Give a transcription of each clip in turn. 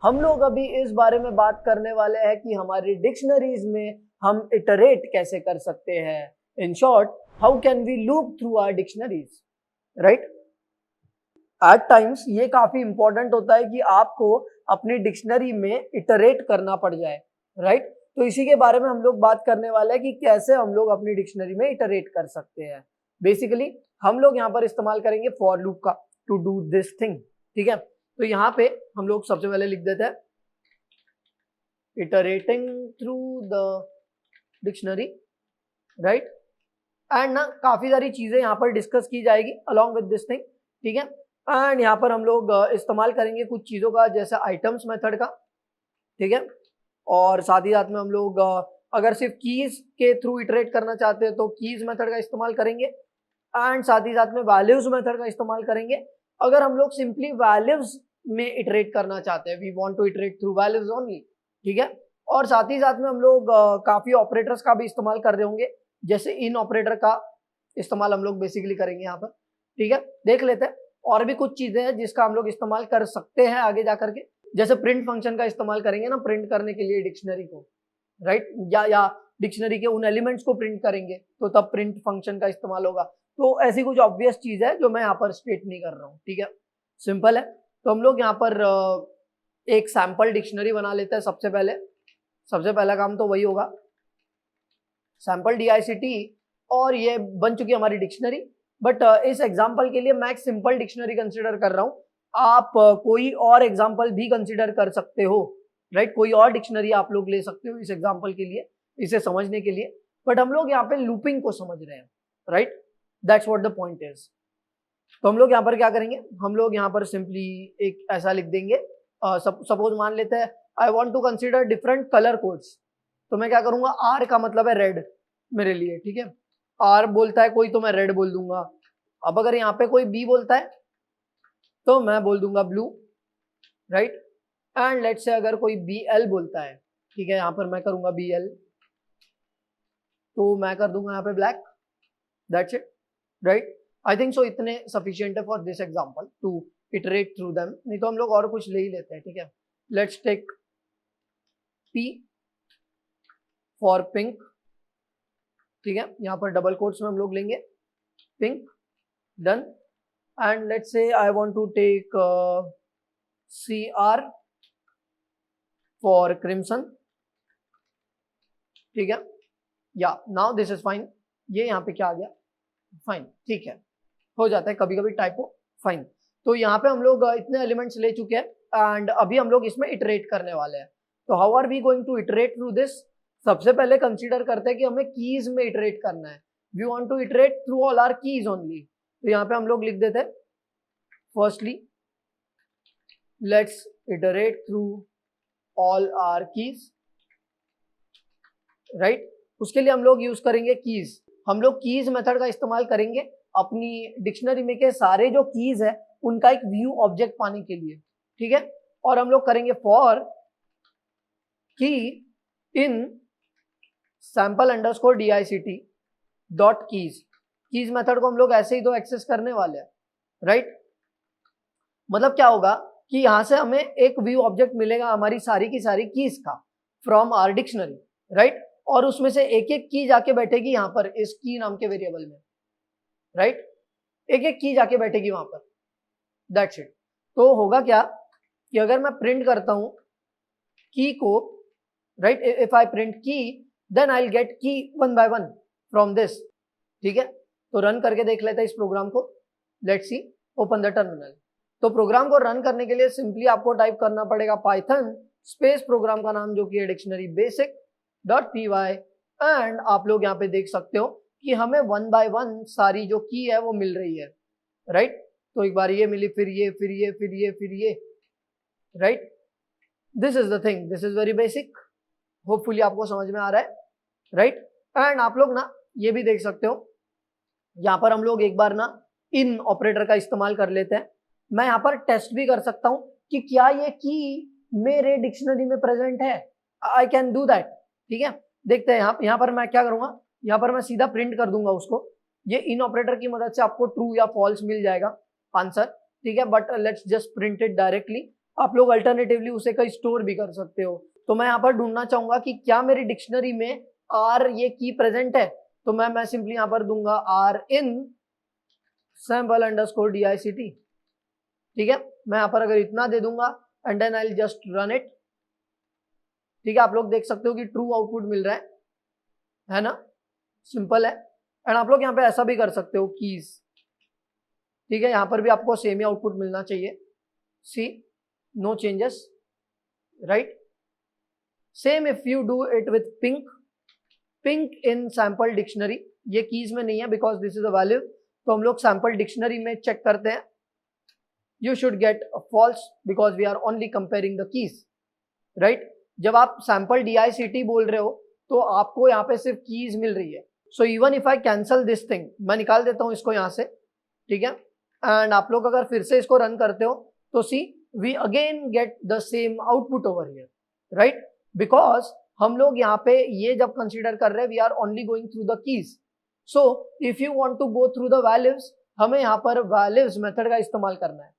हम लोग अभी इस बारे में बात करने वाले हैं कि हमारी डिक्शनरीज में हम इटरेट कैसे कर सकते हैं। In short, how can we loop through our dictionaries, right. At times ये काफी इंपॉर्टेंट होता है कि आपको अपनी डिक्शनरी में इटरेट करना पड़ जाए, राइट। तो इसी के बारे में हम लोग बात करने वाले हैं कि कैसे हम लोग अपनी डिक्शनरी में इटरेट कर सकते हैं। बेसिकली हम लोग यहाँ पर इस्तेमाल करेंगे फॉर लूप का टू डू दिस थिंग, ठीक है। तो यहाँ पे हम लोग सबसे पहले लिख देते हैं iterating through the dictionary, right. And ना काफी सारी चीजें यहाँ पर डिस्कस की जाएगी अलॉन्ग विद दिस थिंग, ठीक है। एंड यहाँ पर हम लोग इस्तेमाल करेंगे कुछ चीजों का, जैसे आइटम्स मेथड का, ठीक है। और साथ ही साथ में हम लोग अगर सिर्फ कीज के थ्रू इटरेट करना चाहते हैं तो कीज मेथड का इस्तेमाल करेंगे। एंड साथ ही साथ में वैल्यूज मेथड का इस्तेमाल करेंगे अगर हम लोग सिंपली वैल्यूज में इटरेट करना चाहते हैं, we want to iterate through values only, ठीक है। और साथ ही साथ में हम लोग काफी ऑपरेटर्स का भी इस्तेमाल कर रहे होंगे, जैसे इन ऑपरेटर का इस्तेमाल हम लोग बेसिकली करेंगे यहाँ पर, ठीक है। देख लेते हैं और भी कुछ चीजें हैं जिसका हम लोग इस्तेमाल कर सकते हैं आगे जाकर के, जैसे प्रिंट फंक्शन का इस्तेमाल करेंगे ना प्रिंट करने के लिए डिक्शनरी को, राइट। या डिक्शनरी के उन एलिमेंट्स को प्रिंट करेंगे तो तब प्रिंट फंक्शन का इस्तेमाल होगा। तो ऐसी कुछ ऑब्वियस चीज है जो मैं यहाँ पर स्टेट नहीं कर रहा हूँ, ठीक है, सिंपल है। तो हम लोग यहाँ पर एक सैंपल डिक्शनरी बना लेते हैं। सबसे पहला काम तो वही होगा, सैंपल DICT, और ये बन चुकी है हमारी डिक्शनरी। बट इस एग्जांपल के लिए मैं एक सिंपल डिक्शनरी कंसीडर कर रहा हूँ, आप कोई और एग्जांपल भी कंसीडर कर सकते हो, राइट। कोई और डिक्शनरी आप लोग ले सकते हो इस एग्जांपल के लिए, इसे समझने के लिए। बट हम लोग यहाँ पे लूपिंग को समझ रहे हैं, right, that's what the point is. तो हम लोग यहाँ पर क्या करेंगे, हम लोग यहाँ पर सिंपली एक ऐसा लिख देंगे, सपोज मान लेते हैं I want to consider different colour codes. तो मैं क्या करूंगा, आर का मतलब है रेड मेरे लिए, ठीक है। आर बोलता है कोई तो मैं रेड बोल दूंगा। अब अगर यहाँ पे कोई बी बोलता है तो मैं बोल दूंगा ब्लू, राइट। एंड लेट्स से अगर कोई BL बोलता है, ठीक है, यहाँ पर मैं करूंगा BL, तो मैं कर दूंगा यहाँ पे black, that's it, right. I think so इतने सफिशिएंट है for this example to iterate through them. नहीं तो हम लोग और कुछ ले ही लेते हैं, ठीक है। Let's take P for pink, ठीक है। यहाँ पर डबल कोट्स में हम लोग लेंगे pink, done. And let's say I want to take CR for crimson, ठीक है। या नाउ दिस इज फाइन। ये यहाँ पे क्या आ गया, फाइन, ठीक है, हो जाता है कभी कभी टाइपो, फाइन। तो यहाँ पे हम लोग इतने एलिमेंट्स ले चुके हैं एंड अभी हम लोग इसमें इटरेट करने वाले हैं। तो how are we going to iterate through this. सबसे पहले कंसीडर करते हैं कि हमें कीज में इटरेट करना है। We want to iterate through all our keys only. तो यहाँ पे हम लोग लिख देते हैं firstly let's iterate through all our keys, right. उसके लिए हम लोग यूज करेंगे कीज। हम लोग कीज मेथड का इस्तेमाल करेंगे अपनी डिक्शनरी में के सारे जो कीज है उनका एक व्यू ऑब्जेक्ट पाने के लिए, ठीक है। और हम लोग करेंगे फॉर की इन sample underscore DICT dot keys. Keys method को हम लोग ऐसे ही तो एक्सेस करने वाले हैं, राइट। मतलब क्या होगा कि यहां से हमें एक व्यू ऑब्जेक्ट मिलेगा हमारी सारी की सारी कीज का फ्रॉम आवर डिक्शनरी, राइट। और उसमें से एक एक की जाके बैठेगी यहाँ पर इस की नाम के वेरिएबल में, राइट। एक एक की जाके बैठेगी वहां पर, दैट्स इट। तो होगा क्या कि अगर मैं प्रिंट करता हूं की को, राइट, इफ आई प्रिंट की देन आई विल गेट की one by one from this, ठीक है। तो रन करके देख लेते हैं इस प्रोग्राम को। Let's see, open the terminal. तो प्रोग्राम को रन करने के लिए सिंपली आपको टाइप करना पड़ेगा पाइथन स्पेस प्रोग्राम का नाम जो कि है dictionary basic dot py। And आप लोग यहाँ पे देख सकते हो कि हमें वन बाय वन सारी जो की है वो मिल रही है, राइट। तो एक बार ये मिली, फिर ये, फिर ये, फिर ये, फिर ये, right. This is the thing, this is very basic, hopefully आपको समझ में आ रहा है, राइट। एंड आप लोग ना ये भी देख सकते हो, यहाँ पर हम लोग एक बार ना इन ऑपरेटर का इस्तेमाल कर लेते हैं। मैं यहाँ पर टेस्ट भी कर सकता हूँ कि क्या ये की मेरे डिक्शनरी में प्रेजेंट है, आई कैन डू दैट, ठीक है। देखते हैं यहाँ पर मैं क्या करूंगा, यहाँ पर मैं सीधा प्रिंट कर दूंगा उसको। ये इन ऑपरेटर की मदद से आपको ट्रू या फॉल्स मिल जाएगा आंसर, ठीक है। But let's just print it directly आप लोग अल्टरनेटिवली उसे कहीं स्टोर भी कर सकते हो। तो मैं यहाँ पर ढूंढना चाहूंगा कि क्या मेरी डिक्शनरी में आर ये की प्रेजेंट है, तो मैं सिंपली यहाँ पर दूंगा r in sample underscore dict। ठीक है, मैं यहाँ पर अगर इतना दे दूंगा and then I will just run it. ठीक है, आप लोग देख सकते हो कि ट्रू आउटपुट मिल रहा है ना, सिंपल है। एंड आप लोग यहाँ पे ऐसा भी कर सकते हो कीज। ठीक है, यहाँ पर भी आपको सेम ही आउटपुट मिलना चाहिए। See no changes, right. Same if you do it with pink in sample dictionary, ये कीज में नहीं है because this is a value, तो हम लोग सैंपल डिक्शनरी में चेक करते हैं। You should get false because we are only comparing the keys, right. जब आप सैंपल DICT बोल रहे हो तो आपको यहाँ पे सिर्फ कीज मिल रही है। So even if I cancel this thing, मैं निकाल देता हूँ इसको यहाँ से। ठीक है, एंड आप लोग अगर फिर से इसको रन करते हो तो see we again get the same output over here, right. Because हम लोग यहाँ पे ये जब कंसीडर कर रहे हैं we are only going through the keys. So if you want to go through the values, हमें यहाँ पर वैल्यूज मेथड का इस्तेमाल करना है,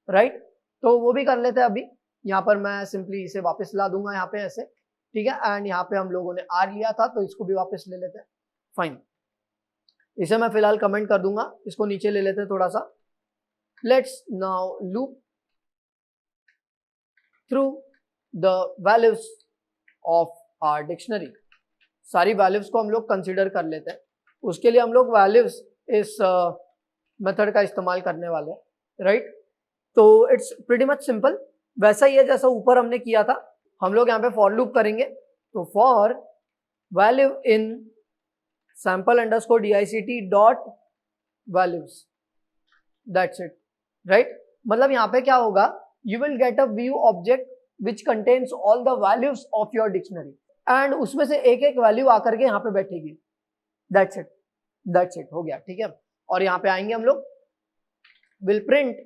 राइट। तो वो भी कर लेते हैं अभी। यहाँ पर मैं सिंपली इसे वापस ला दूंगा यहाँ पे ऐसे। ठीक है, एंड यहाँ पे हम लोगों ने आर लिया था तो इसको भी वापस ले लेते हैं। फाइन, इसे मैं फिलहाल कमेंट कर दूंगा, इसको नीचे ले लेते हैं थोड़ा सा। Let's now loop through the values of our dictionary. सारी वैल्यूज को हम लोग कंसिडर कर लेते हैं। उसके लिए हम लोग वैल्यूज इस मेथड का इस्तेमाल करने वाले हैं, राइट। तो इट्स प्रीटी मच सिंपल, वैसा ही है जैसा ऊपर हमने किया था। हम लोग यहाँ पे फॉर लूप करेंगे, तो for value in sample underscore DICT dot values, that's it, right. मतलब यहाँ पे क्या होगा, you will get a view object which contains all the values of your dictionary, and उसमें से एक एक वैल्यू आकर के यहाँ पे बैठेगी। दैट्स इट, हो गया। ठीक है, और यहाँ पे आएंगे हम लोग, will print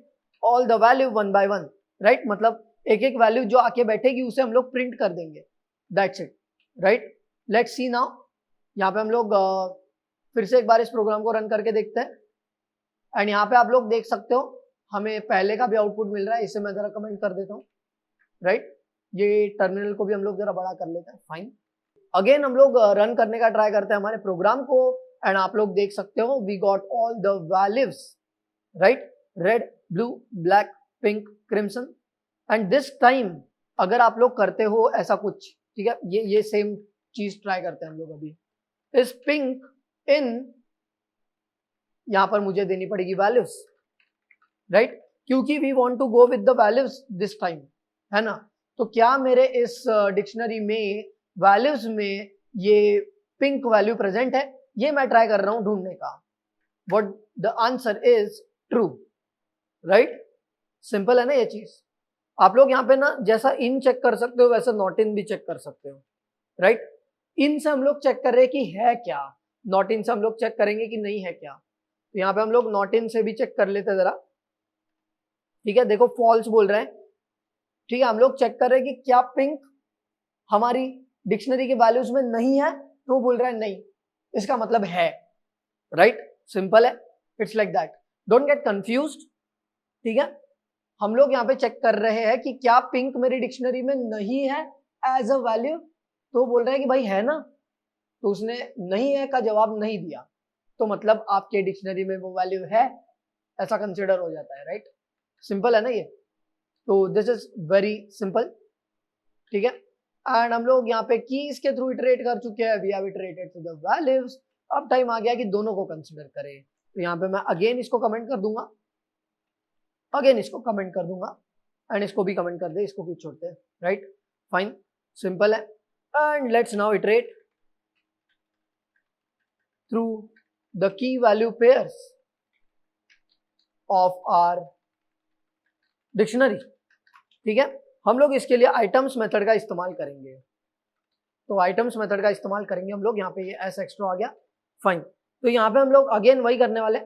all the value one by one, right. मतलब एक एक वैल्यू जो आके बैठेगी उसे हम लोग प्रिंट कर देंगे। That's it, right. Let's see now, यहाँ पे हम लोग फिर से एक बार इस प्रोग्राम को रन करके देखते हैं। एंड यहाँ पे आप लोग देख सकते हो हमें पहले का भी आउटपुट मिल रहा है। इसे मैं जरा कमेंट कर देता हूँ, राइट। ये टर्मिनल को भी हम लोग जरा बड़ा कर लेते हैं। फाइन, अगेन हम लोग रन करने का ट्राई करते हैं हमारे प्रोग्राम को, एंड आप लोग देख सकते हो we got all the values, right. Red, blue, black, pink, crimson. And this time अगर आप लोग करते हो ऐसा कुछ, ठीक है, ये सेम चीज ट्राई करते हैं हम लोग अभी। इस पिंक इन, यहां पर मुझे देनी पड़ेगी वैल्यूज, राइट, क्योंकि we want to go with the values this time, है ना। तो क्या मेरे इस डिक्शनरी में वैल्यूज में ये पिंक वैल्यू प्रेजेंट है, ये मैं ट्राई कर रहा हूं ढूंढने का। What the answer is true, right. Simple है ना ये चीज। आप लोग यहाँ पे ना जैसा इन चेक कर सकते हो वैसा नॉट इन भी चेक कर सकते हो, राइट। इन से हम लोग चेक कर रहे हैं कि है क्या, नॉट इन से हम लोग चेक करेंगे कि नहीं है क्या। तो यहाँ पे हम लोग नॉट इन से भी चेक कर लेते हैं जरा। ठीक है, देखो फॉल्स बोल रहे हैं। ठीक है, हम लोग चेक कर रहे हैं कि क्या पिंक हमारी डिक्शनरी के वैल्यूज में नहीं है, तो वो बोल रहा है नहीं, इसका मतलब है, राइट। सिंपल है, it's like that, don't get confused. ठीक है, हम लोग यहाँ पे चेक कर रहे हैं कि क्या पिंक मेरी डिक्शनरी में नहीं है एज अ वैल्यू, तो बोल रहा है कि भाई है ना, तो उसने नहीं है का जवाब नहीं दिया, तो मतलब आपके डिक्शनरी में वो वैल्यू है, ऐसा कंसिडर हो जाता है, राइट। सिंपल है ना ये, तो दिस इज वेरी सिंपल। ठीक है, एंड हम लोग यहाँ पे कीज के थ्रू इटरेट कर चुके हैं, we have iterated to the values. अब टाइम आ गया कि दोनों को कंसिडर करें, तो यहाँ पे मैं अगेन इसको कमेंट कर दूंगा, अगेन इसको कमेंट कर दूंगा, एंड इसको भी कमेंट कर दे, इसको भी छोड़ते हैं, राइट। फाइन, सिंपल है। And let's now iterate through the key value pairs of our dictionary. ठीक है, हम लोग इसके लिए आइटम्स मेथड का इस्तेमाल करेंगे, तो आइटम्स मेथड का इस्तेमाल करेंगे हम लोग। यहाँ पे ये एस एक्स्ट्रा आ गया। फाइन, तो यहाँ पे हम लोग अगेन वही करने वाले,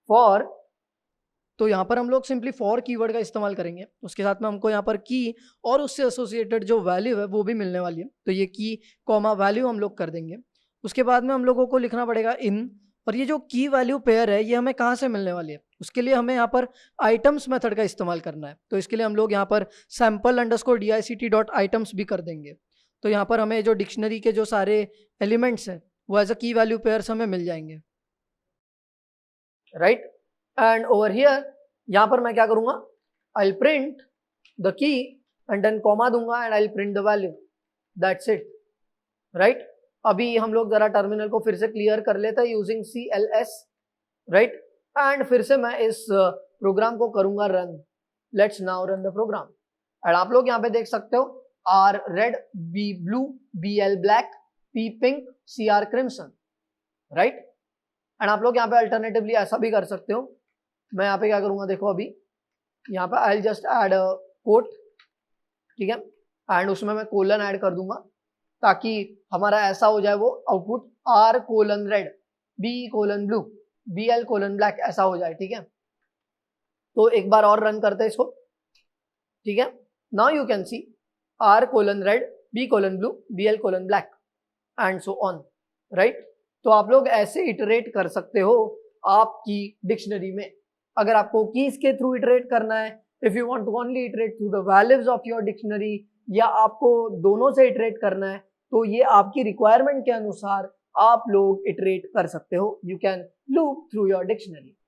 फॉर, तो यहाँ पर हम लोग सिंपली फॉर कीवर्ड का इस्तेमाल करेंगे। उसके साथ में हमको यहाँ पर की और उससे एसोसिएटेड जो वैल्यू है वो भी मिलने वाली है, तो ये की कॉमा वैल्यू हम लोग कर देंगे। उसके बाद में हम लोगों को लिखना पड़ेगा इन, और ये जो की वैल्यू पेयर है ये हमें कहाँ से मिलने वाली है, उसके लिए हमें यहाँ पर आइटम्स मेथड का इस्तेमाल करना है। तो इसके लिए हम लोग यहाँ पर sample_dict.items भी कर देंगे। तो यहाँ पर हमें जो डिक्शनरी के जो सारे एलिमेंट्स हैं वो एज अ की वैल्यू पेयर्स हमें मिल जाएंगे, राइट। एंड ओवर हियर यहाँ पर मैं क्या करूंगा, I will print the key and then comma दूंगा and I will print the value, that's it, right. अभी हम लोग जरा टर्मिनल को फिर से क्लियर कर लेते हैं यूजिंग CLS, राइट। एंड फिर से मैं इस प्रोग्राम को करूंगा run. Let's now run the program. And आप लोग यहाँ पे देख सकते हो R red, B blue, BL black, P pink, CR crimson, right. And आप लोग यहाँ पे अल्टरनेटिवली ऐसा भी कर सकते हो, मैं यहाँ पे क्या करूंगा देखो, अभी यहाँ पे I just add a quote, ठीक है, एंड उसमें मैं कोलन ऐड कर दूंगा ताकि हमारा ऐसा हो जाए वो output R colon red, B colon blue, BL colon black ऐसा हो जाए, ठीक है। तो एक बार और रन करते हैं इसको, ठीक है। Now you can see R colon red, B colon blue, BL colon black and so on, right. तो आप लोग ऐसे इटरेट कर सकते हो आपकी डिक्शनरी में। अगर आपको कीज के थ्रू इटरेट करना है, if you want to only iterate through the values of your dictionary, या आपको दोनों से इटरेट करना है, तो ये आपकी रिक्वायरमेंट के अनुसार आप लोग इटरेट कर सकते हो। You can loop through your dictionary.